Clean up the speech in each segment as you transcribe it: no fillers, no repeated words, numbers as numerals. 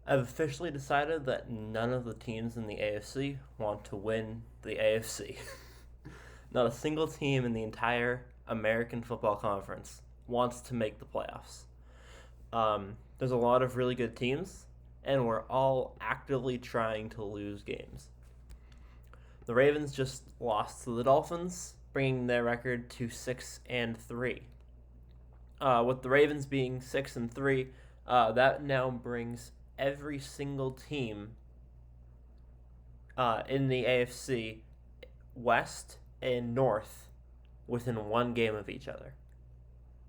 I've officially decided that none of the teams in the AFC want to win the AFC. Not a single team in the entire American Football Conference wants to make the playoffs. There's a lot of really good teams, and we're all actively trying to lose games. The Ravens just lost to the Dolphins, bringing their record to 6-3. With the Ravens being 6-3, that now brings every single team in the AFC West and North within one game of each other.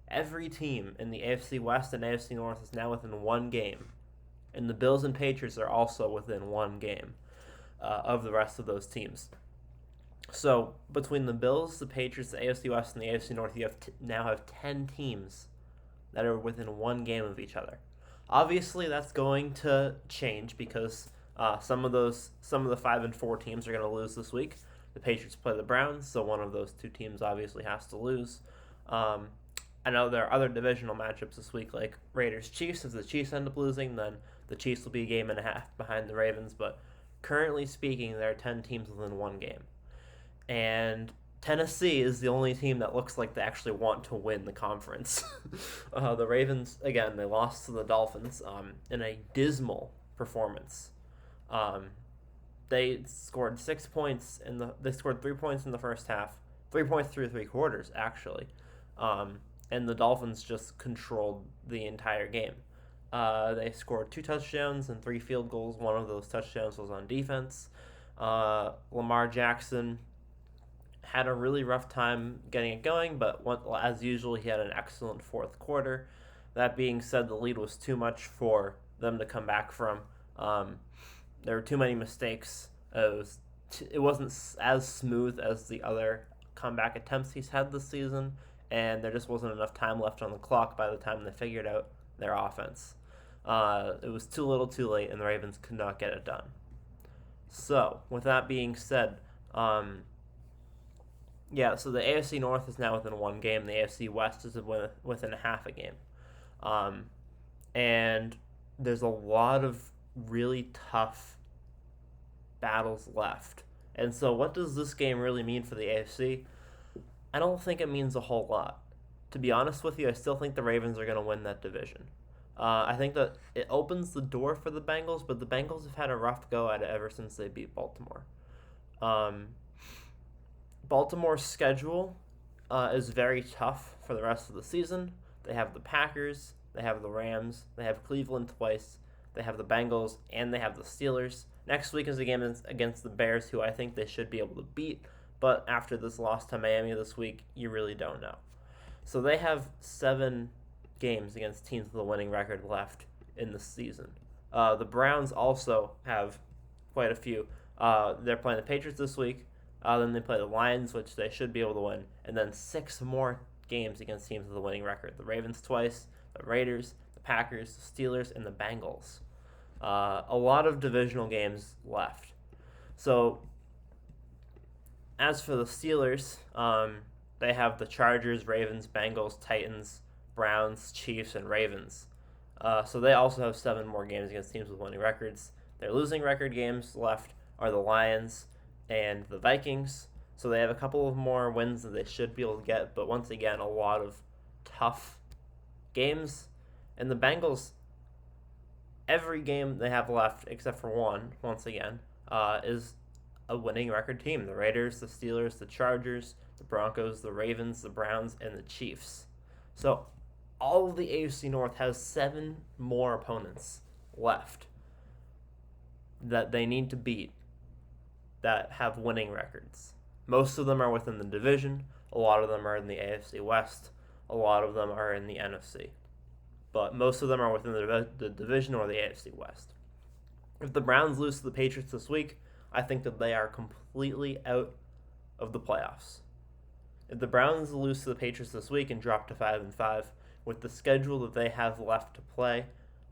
Every team in the AFC West and AFC North is now within one game, and the Bills and Patriots are also within one game of the rest of those teams. So between the Bills, the Patriots, the AFC West, and the AFC North, you now have 10 teams that are within one game of each other. Obviously, that's going to change because some of the 5-4 teams are going to lose this week. The Patriots play the Browns, so one of those two teams obviously has to lose. I know there are other divisional matchups this week, like Raiders-Chiefs. If the Chiefs end up losing, then the Chiefs will be a game and a half behind the Ravens. But currently speaking, there are 10 teams within one game. And Tennessee is the only team that looks like they actually want to win the conference. The Ravens, again, they lost to the Dolphins in a dismal performance. They scored 6 points they scored 3 points in the first half, 3 points through 3 quarters actually, and the Dolphins just controlled the entire game. They scored 2 touchdowns and 3 field goals. One of those touchdowns was on defense. Lamar Jackson had a really rough time getting it going, but as usual, he had an excellent fourth quarter. That being said, the lead was too much for them to come back from. There were too many mistakes. It wasn't as smooth as the other comeback attempts he's had this season, and there just wasn't enough time left on the clock by the time they figured out their offense. It was too little too late, and the Ravens could not get it done. So, with that being said, so the AFC North is now within one game. The AFC West is within a half a game. And there's a lot of really tough battles left. And so what does this game really mean for the AFC? I don't think it means a whole lot. To be honest with you, I still think the Ravens are going to win that division. I think that it opens the door for the Bengals, but the Bengals have had a rough go at it ever since they beat Baltimore. Baltimore's schedule is very tough for the rest of the season. They have the Packers, they have the Rams, they have Cleveland twice, they have the Bengals, and they have the Steelers. Next week is a game against the Bears, who I think they should be able to beat, but after this loss to Miami this week, you really don't know. So they have 7 games against teams with a winning record left in the season. The Browns also have quite a few. They're playing the Patriots this week. Then they play the Lions, which they should be able to win. And then 6 more games against teams with a winning record. The Ravens twice, the Raiders, the Packers, the Steelers, and the Bengals. A lot of divisional games left. So, as for the Steelers, they have the Chargers, Ravens, Bengals, Titans, Browns, Chiefs, and Ravens. So they also have 7 more games against teams with winning records. Their losing record games left are the Lions and the Vikings. So they have a couple of more wins that they should be able to get, but once again, a lot of tough games. And the Bengals, every game they have left, except for one, once again, is a winning record team. The Raiders, the Steelers, the Chargers, the Broncos, the Ravens, the Browns, and the Chiefs. So all of the AFC North has 7 more opponents left that they need to beat that have winning records. Most of them are within the division. A lot of them are in the AFC West. A lot of them are in the NFC. But most of them are within the division or the AFC West. If the Browns lose to the Patriots this week, I think that they are completely out of the playoffs. If the Browns lose to the Patriots this week and drop to 5-5, with the schedule that they have left to play,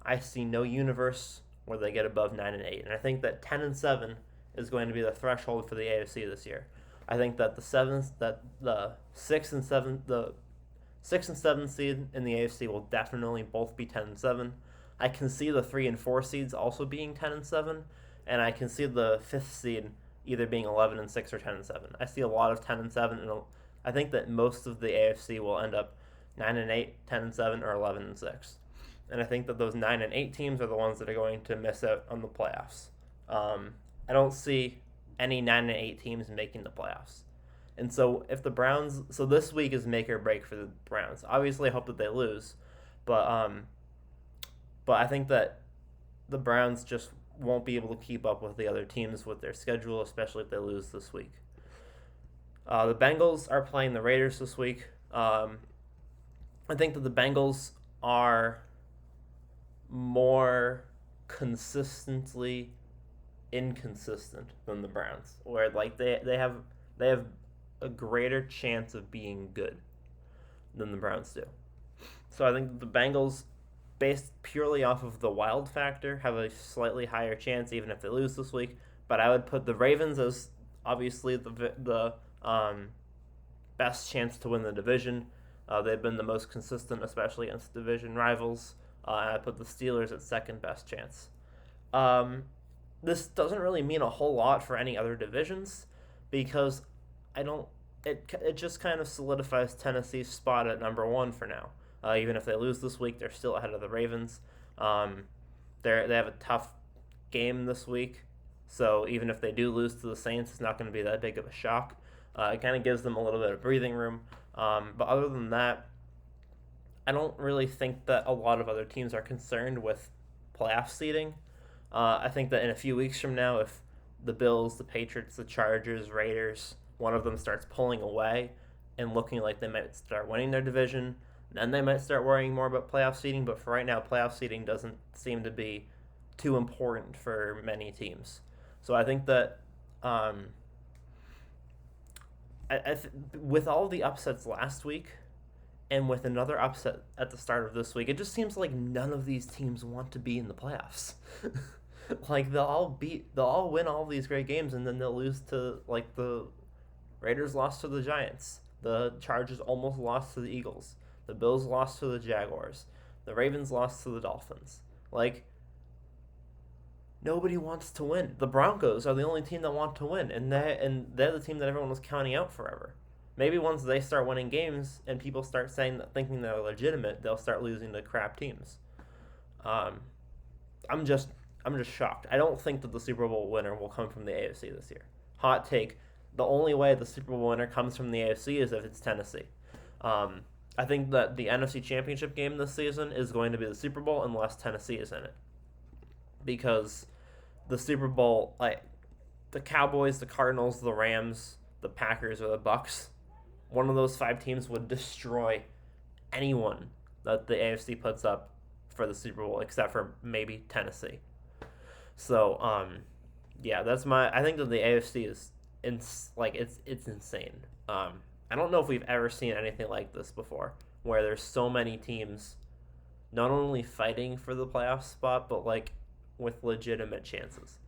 I see no universe where they get above 9-8. And I think that 10-7 is going to be the threshold for the AFC this year. I think that the 6 and 7 seed in the AFC will definitely both be 10-7. I can see the 3 and 4 seeds also being 10-7, and I can see the 5th seed either being 11-6 or 10-7. I see a lot of 10-7, and I think that most of the AFC will end up 9-8, 10-7, or 11-6. And I think that those 9-8 teams are the ones that are going to miss out on the playoffs. I don't see any 9-8 teams making the playoffs. And so if the Browns, so this week is make or break for the Browns. Obviously, I hope that they lose, but I think that the Browns just won't be able to keep up with the other teams with their schedule, especially if they lose this week. The Bengals are playing the Raiders this week. I think that the Bengals are more consistently inconsistent than the Browns, where like they have a greater chance of being good than the Browns do. So I think the Bengals, based purely off of the wild factor, have a slightly higher chance even if they lose this week. But I would put the Ravens as obviously the best chance to win the division. They've been the most consistent, especially against division rivals. And I put the Steelers at second best chance. This doesn't really mean a whole lot for any other divisions because it just kind of solidifies Tennessee's spot at number 1 for now. Even if they lose this week, they're still ahead of the Ravens. They have a tough game this week, so even if they do lose to the Saints, it's not going to be that big of a shock. It kind of gives them a little bit of breathing room. But other than that, I don't really think that a lot of other teams are concerned with playoff seeding. I think that in a few weeks from now, if the Bills, the Patriots, the Chargers, Raiders, one of them starts pulling away and looking like they might start winning their division, then they might start worrying more about playoff seeding. But for right now, playoff seeding doesn't seem to be too important for many teams. So I think that with all the upsets last week and with another upset at the start of this week, it just seems like none of these teams want to be in the playoffs. Like they'll all win all these great games, and then they'll lose to, like, the Raiders lost to the Giants, the Chargers almost lost to the Eagles, the Bills lost to the Jaguars, the Ravens lost to the Dolphins. Like, nobody wants to win. The Broncos are the only team that want to win, and they're the team that everyone was counting out forever. Maybe once they start winning games and people start thinking they're legitimate, they'll start losing to crap teams. I'm just shocked. I don't think that the Super Bowl winner will come from the AFC this year. Hot take: the only way the Super Bowl winner comes from the AFC is if it's Tennessee. I think that the NFC Championship game this season is going to be the Super Bowl unless Tennessee is in it, because the Super Bowl, like the Cowboys, the Cardinals, the Rams, the Packers, or the Bucks, one of those 5 teams would destroy anyone that the AFC puts up for the Super Bowl, except for maybe Tennessee. So, yeah, I think that the AFC is it's insane. I don't know if we've ever seen anything like this before, where there's so many teams not only fighting for the playoff spot, but like with legitimate chances.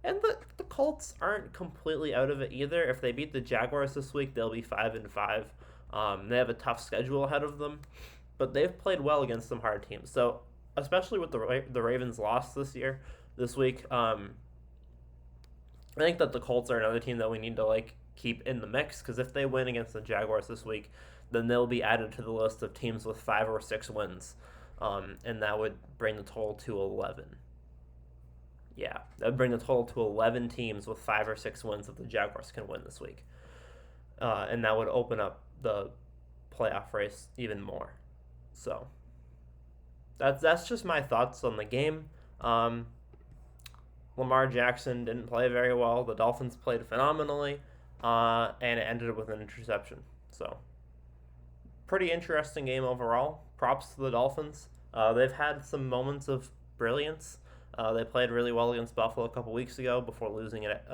And the Colts aren't completely out of it either. If they beat the Jaguars this week, they'll be 5-5. They have a tough schedule ahead of them, but they've played well against some hard teams. So, especially with the Ravens' loss this week, I think that the Colts are another team that we need to keep in the mix, because if they win against the Jaguars this week, then they'll be added to the list of teams with 5 or 6 wins, and that would bring the total to 11. Yeah, that would bring the total to 11 teams with 5 or 6 wins that the Jaguars can win this week, and that would open up the playoff race even more. So that's just my thoughts on the game. Lamar Jackson didn't play very well. The Dolphins played phenomenally, and it ended with an interception. So, pretty interesting game overall. Props to the Dolphins. They've had some moments of brilliance. They played really well against Buffalo a couple weeks ago before losing it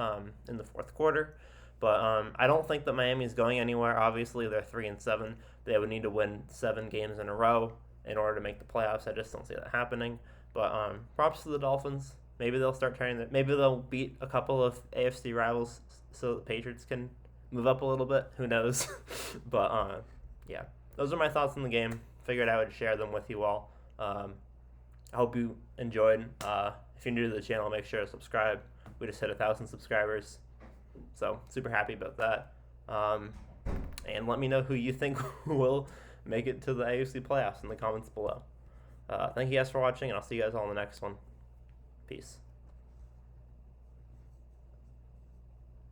in the fourth quarter. But I don't think that Miami's going anywhere. Obviously, they're 3-7. They would need to win 7 games in a row in order to make the playoffs. I just don't see that happening. But props to the Dolphins. Maybe they'll start turning that. Maybe they'll beat a couple of AFC rivals so the Patriots can move up a little bit. Who knows? But yeah, those are my thoughts on the game. Figured I would share them with you all. I I hope you enjoyed. If you're new to the channel, make sure to subscribe. We just hit 1,000 subscribers, so super happy about that. And let me know who you think will make it to the AFC playoffs in the comments below. Thank you guys for watching, and I'll see you guys all in the next one. Peace.